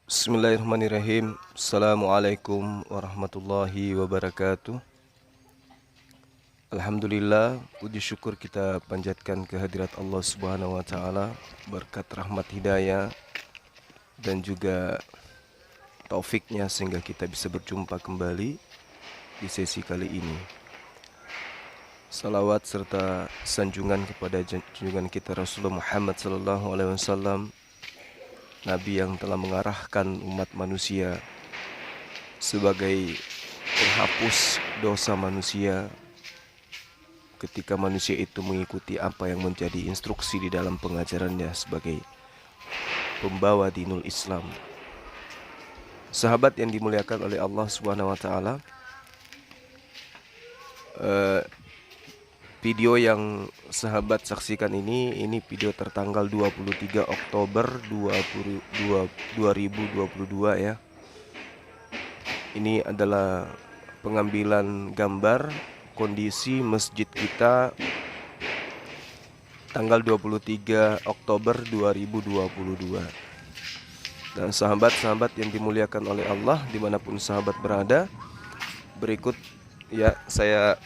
Bismillahirrahmanirrahim. Assalamualaikum warahmatullahi wabarakatuh. Alhamdulillah, puji syukur kita panjatkan kehadirat Allah Subhanahu wa taala, berkat rahmat hidayah dan juga taufiknya sehingga kita bisa berjumpa kembali di sesi kali ini. Salawat serta sanjungan kepada junjungan kita Rasulullah Muhammad sallallahu alaihi wasallam, Nabi yang telah mengarahkan umat manusia sebagai penghapus dosa manusia ketika manusia itu mengikuti apa yang menjadi instruksi di dalam pengajarannya sebagai pembawa dinul Islam. Sahabat yang dimuliakan oleh Allah Subhanahu wa taala, video yang sahabat saksikan ini video tertanggal 23 Oktober 2022 ya. Ini adalah pengambilan gambar kondisi masjid kita tanggal 23 Oktober 2022. Dan sahabat-sahabat yang dimuliakan oleh Allah dimanapun sahabat berada, berikut ya saya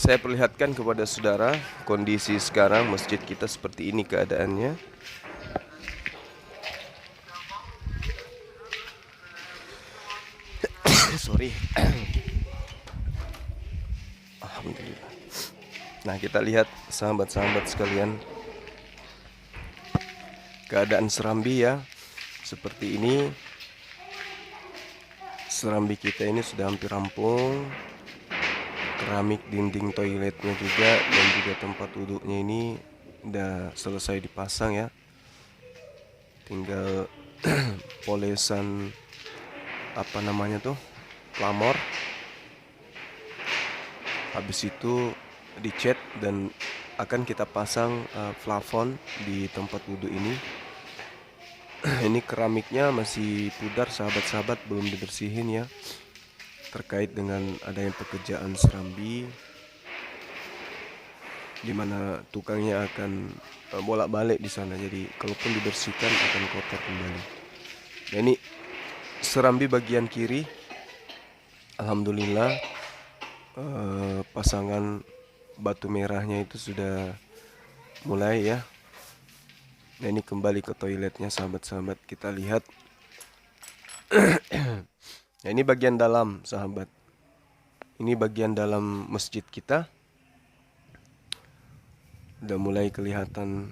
perlihatkan kepada saudara kondisi sekarang masjid kita seperti ini keadaannya. Sorry. Alhamdulillah. Nah, kita lihat sahabat-sahabat sekalian, keadaan serambi ya seperti ini. Serambi kita ini sudah hampir rampung. Keramik dinding toiletnya juga dan juga tempat duduknya ini udah selesai dipasang ya. Tinggal polesan apa namanya tuh, plamor. Habis itu dicat dan akan kita pasang plafon di tempat duduk ini. Ini keramiknya masih pudar sahabat-sahabat, belum dibersihin ya, terkait dengan adanya pekerjaan serambi di mana tukangnya akan bolak-balik di sana. Jadi kalaupun dibersihkan akan kotor kembali. Nah, ini serambi bagian kiri. Alhamdulillah, pasangan batu merahnya itu sudah mulai ya. Nah, ini kembali ke toiletnya sahabat-sahabat, kita lihat. Nah, ini bagian dalam sahabat. Ini bagian dalam masjid kita. Udah mulai kelihatan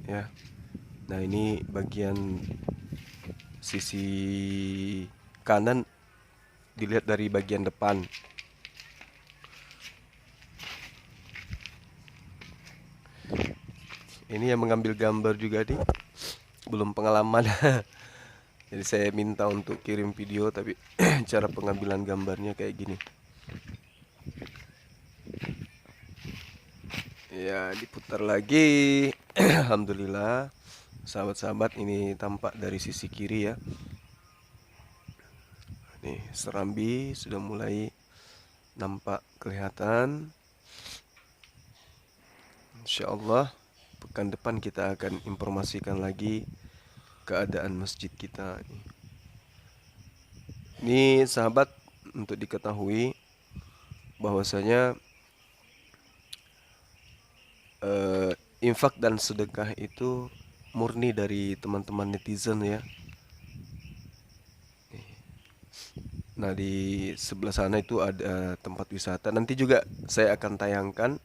ya. Nah, ini bagian sisi kanan dilihat dari bagian depan. Ini yang mengambil gambar juga nih, belum pengalaman. Jadi saya minta untuk kirim video, tapi cara pengambilan gambarnya kayak gini. Ya, diputar lagi. Alhamdulillah, sahabat-sahabat, ini tampak dari sisi kiri ya. Nih, serambi sudah mulai nampak kelihatan. Insyaallah pekan depan kita akan informasikan lagi keadaan masjid kita. Ini sahabat, untuk diketahui bahwasanya infak dan sedekah itu murni dari teman-teman netizen ya. Nah, di sebelah sana itu ada tempat wisata. Nanti juga saya akan tayangkan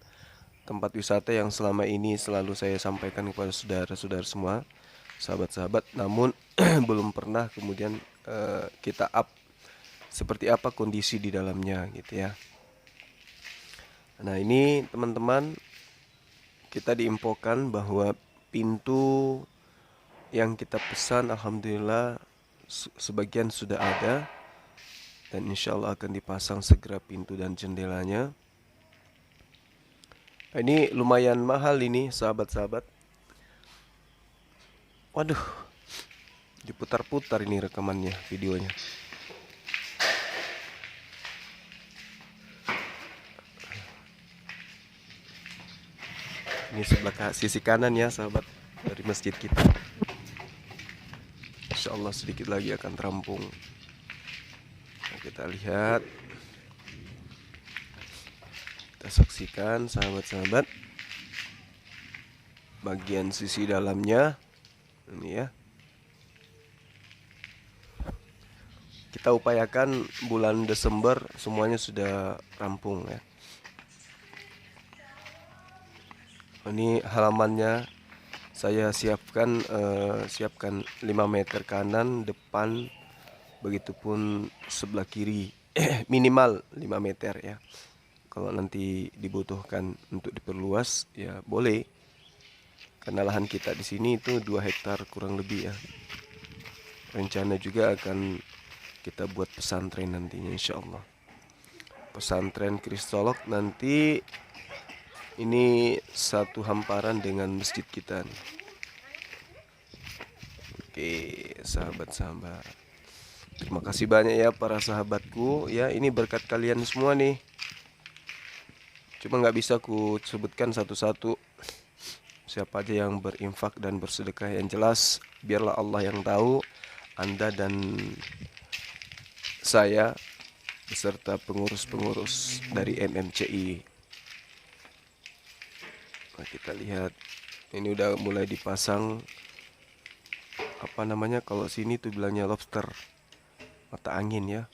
tempat wisata yang selama ini selalu saya sampaikan kepada saudara-saudara semua, sahabat-sahabat, namun belum pernah kemudian kita up seperti apa kondisi di dalamnya gitu ya. Nah, ini teman-teman, kita diinfokan bahwa pintu yang kita pesan alhamdulillah sebagian sudah ada, dan insya Allah akan dipasang segera pintu dan jendelanya. Ini lumayan mahal ini sahabat-sahabat. Waduh, diputar-putar ini rekamannya, videonya. Ini sebelah sisi kanan ya sahabat, dari masjid kita. Insya Allah sedikit lagi akan terampung. Nah, kita lihat, kita saksikan sahabat-sahabat bagian sisi dalamnya ini ya. Kita upayakan bulan Desember semuanya sudah rampung ya. Ini halamannya saya siapkan 5 meter kanan depan, begitupun sebelah kiri minimal 5 meter ya. Kalau nanti dibutuhkan untuk diperluas ya boleh. Karena lahan kita di sini itu 2 hektar kurang lebih ya. Rencana juga akan kita buat pesantren nantinya insya Allah. Pesantren Kristolog nanti ini satu hamparan dengan masjid kita nih. Oke, sahabat-sahabat. Terima kasih banyak ya para sahabatku ya. Ini berkat kalian semua nih. Cuma nggak bisa ku sebutkan satu-satu siapa aja yang berinfak dan bersedekah. Yang jelas biarlah Allah yang tahu, Anda dan saya beserta pengurus-pengurus dari MMCI. Nah, kita lihat ini udah mulai dipasang apa namanya, kalau sini tuh bilangnya lobster, mata angin ya.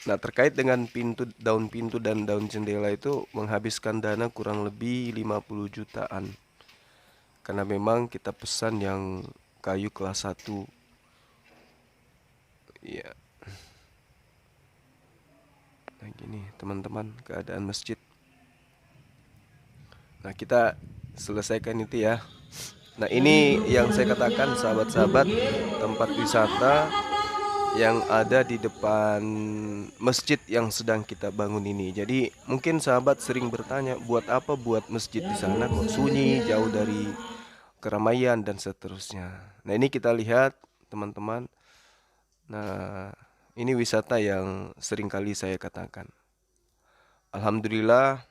Nah, terkait dengan daun pintu dan daun jendela itu menghabiskan dana kurang lebih 50 jutaan. Karena memang kita pesan yang kayu kelas 1. Iya. Nah, gini teman-teman keadaan masjid. Nah, kita selesaikan itu ya. Nah, ini yang saya katakan sahabat-sahabat, tempat wisata yang ada di depan masjid yang sedang kita bangun ini. Jadi mungkin sahabat sering bertanya, buat apa buat masjid di sana kok sunyi, jauh dari keramaian dan seterusnya. Nah, ini kita lihat teman-teman. Nah, ini wisata yang sering kali saya katakan. Alhamdulillah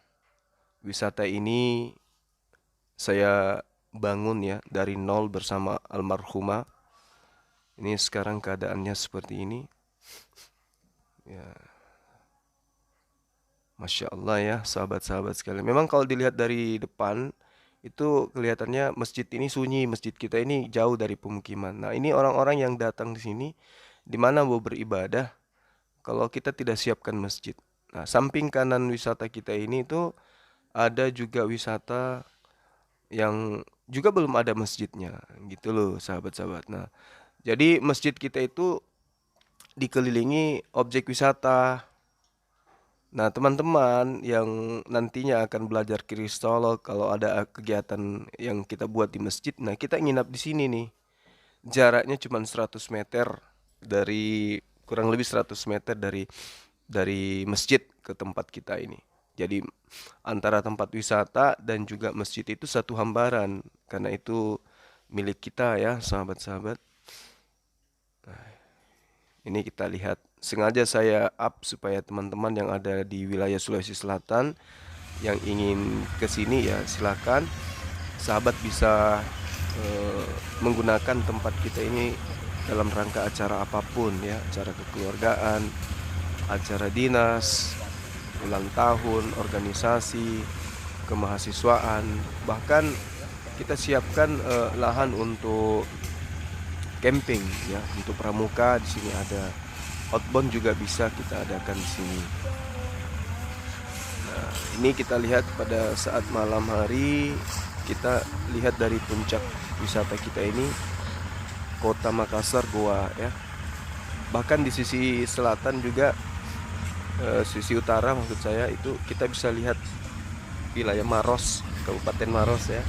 wisata ini saya bangun ya dari nol bersama almarhumah. Ini sekarang keadaannya seperti ini. Ya, Masya Allah ya sahabat-sahabat sekalian. Memang kalau dilihat dari depan itu kelihatannya masjid ini sunyi, masjid kita ini jauh dari pemukiman. Nah, ini orang-orang yang datang di sini di mana mau beribadah kalau kita tidak siapkan masjid. Nah, samping kanan wisata kita ini itu ada juga wisata yang juga belum ada masjidnya gitu loh sahabat-sahabat. Nah, jadi masjid kita itu dikelilingi objek wisata. Nah, teman-teman yang nantinya akan belajar kristolog, kalau ada kegiatan yang kita buat di masjid, nah kita nginap di sini nih. Jaraknya cuma 100 meter dari kurang lebih 100 meter dari masjid ke tempat kita ini. Jadi antara tempat wisata dan juga masjid itu satu hambaran, karena itu milik kita ya, sahabat-sahabat. Ini kita lihat, sengaja saya up supaya teman-teman yang ada di wilayah Sulawesi Selatan yang ingin ke sini ya silakan. Sahabat bisa menggunakan tempat kita ini dalam rangka acara apapun ya, acara kekeluargaan, acara dinas, ulang tahun, organisasi, kemahasiswaan, bahkan kita siapkan lahan untuk camping ya, untuk pramuka di sini ada, outbound juga bisa kita adakan di sini. Nah, ini kita lihat pada saat malam hari, kita lihat dari puncak wisata kita ini Kota Makassar Goa ya. Bahkan di sisi selatan juga sisi utara maksud saya itu kita bisa lihat wilayah Maros, Kabupaten Maros ya.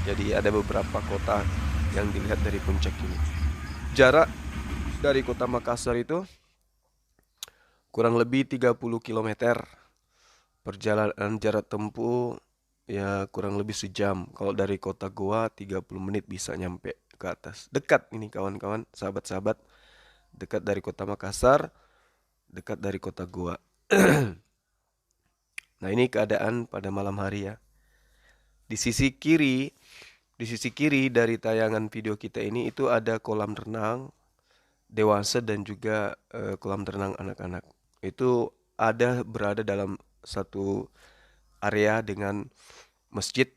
Jadi ada beberapa kota yang dilihat dari puncak ini. Jarak dari Kota Makassar itu kurang lebih 30 km. Perjalanan jarak tempuh ya kurang lebih sejam. Kalau dari kota Goa 30 menit bisa nyampe ke atas. Dekat ini kawan-kawan, sahabat-sahabat. Dekat dari Kota Makassar, dekat dari kota Goa. Nah, ini keadaan pada malam hari ya. Di sisi kiri Di sisi kiri dari tayangan video kita ini itu ada kolam renang dewasa dan juga kolam renang anak-anak. Itu berada dalam satu area dengan masjid.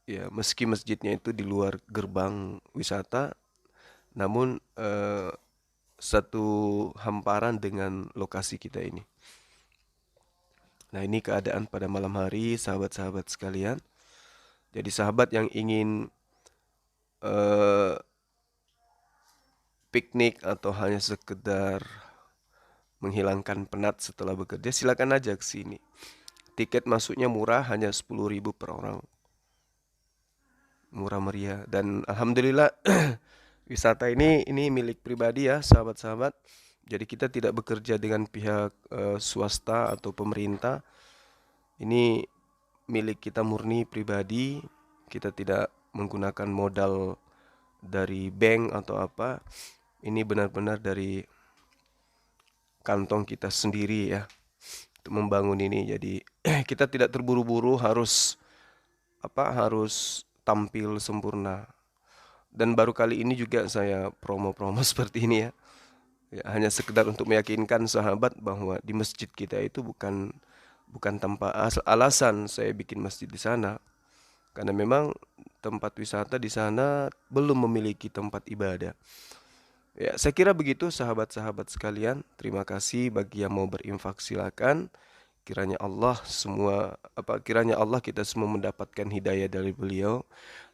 Ya, meski masjidnya itu di luar gerbang wisata, namun satu hamparan dengan lokasi kita ini. Nah, ini keadaan pada malam hari, sahabat-sahabat sekalian. Jadi sahabat yang ingin piknik atau hanya sekedar menghilangkan penat setelah bekerja, silakan aja ke sini. Tiket masuknya murah, hanya 10.000 per orang. Murah meriah. Dan alhamdulillah wisata ini milik pribadi ya, sahabat-sahabat. Jadi kita tidak bekerja dengan pihak swasta atau pemerintah. Ini milik kita murni pribadi. Kita tidak menggunakan modal dari bank atau apa. Ini benar-benar dari kantong kita sendiri ya, untuk membangun ini. Jadi kita tidak terburu-buru harus tampil sempurna. Dan baru kali ini juga saya promo-promo seperti ini ya. Ya, hanya sekedar untuk meyakinkan sahabat bahwa di masjid kita itu bukan tanpa alasan saya bikin masjid di sana. Karena memang tempat wisata di sana belum memiliki tempat ibadah. Ya, saya kira begitu sahabat-sahabat sekalian. Terima kasih bagi yang mau berinfak, silakan. Kiranya Allah kita semua mendapatkan hidayah dari beliau.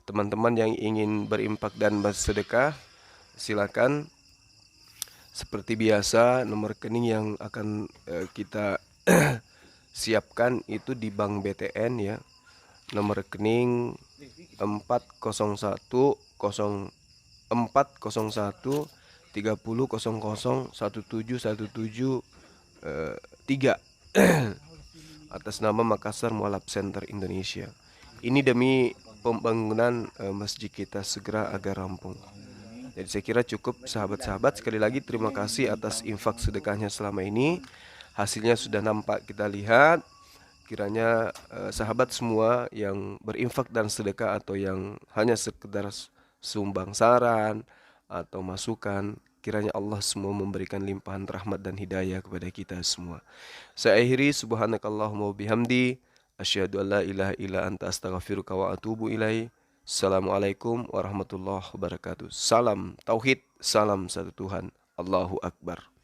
Teman-teman yang ingin berinfak dan bersedekah, silakan. Seperti biasa, nomor rekening yang akan kita siapkan itu di Bank BTN ya. Nomor rekening 401 401 30 00 1717 3 atas nama Makassar Mualaf Center Indonesia. Ini demi pembangunan masjid kita segera agar rampung. Jadi saya kira cukup sahabat-sahabat. Sekali lagi terima kasih atas infak sedekahnya selama ini. Hasilnya sudah nampak kita lihat. Kiranya sahabat semua yang berinfak dan sedekah atau yang hanya sekedar sumbang saran atau masukan, kiranya Allah semua memberikan limpahan rahmat dan hidayah kepada kita semua. Saya akhiri, subhanakallahumma bihamdi, asyhadu an la ilaha illa anta astaghfiruka wa atubu ilaih. Assalamualaikum warahmatullahi wabarakatuh. Salam tauhid, salam satu Tuhan. Allahu Akbar.